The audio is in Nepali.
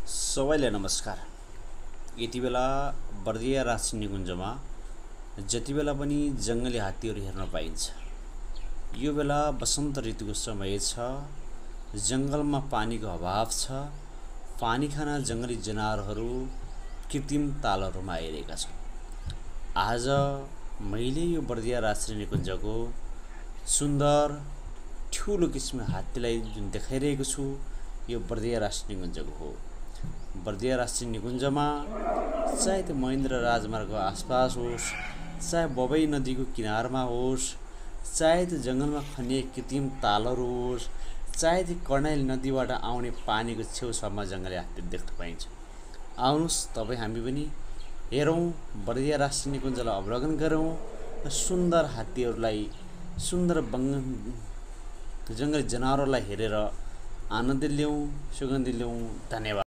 सबैलाई नमस्कार। यति बेला बर्दिया राष्ट्रिय निकुञ्जमा जति बेला पनि जङ्गली हात्तीहरू हेर्न पाइन्छ। यो बेला वसन्त ऋतुको समय छ, जङ्गलमा पानीको अभाव छ। पानी खान जङ्गली जनावरहरू कृत्रिम तालहरूमा आइरहेका छन्। आज मैले यो बर्दिया राष्ट्रिय निकुञ्जको सुन्दर ठुलो किसिमको हात्तीलाई जुन देखाइरहेको छु, यो बर्दिया राष्ट्रिय निकुञ्जको हो। बर्दिया राष्ट्रिय निकुञ्जमा चाहे त्यो महेन्द्र राजमार्गको आसपास होस्, चाहे बबई नदीको किनारमा होस्, चाहे त्यो जङ्गलमा खनिए कृत्रिम तालहरू होस्, चाहे त्यो कर्णाली नदीबाट आउने पानीको छेउछाउमा जङ्गली हात्ती देख्न पाइन्छ। आउनुहोस् तपाईँ हामी पनि हेरौँ, बर्दिया राष्ट्रिय निकुञ्जलाई अवलोकन गरौँ र सुन्दर हात्तीहरूलाई, सुन्दर जङ्गली जनावरलाई हेरेर आनन्द लियौँ, सुगन्ध लियौँ। धन्यवाद।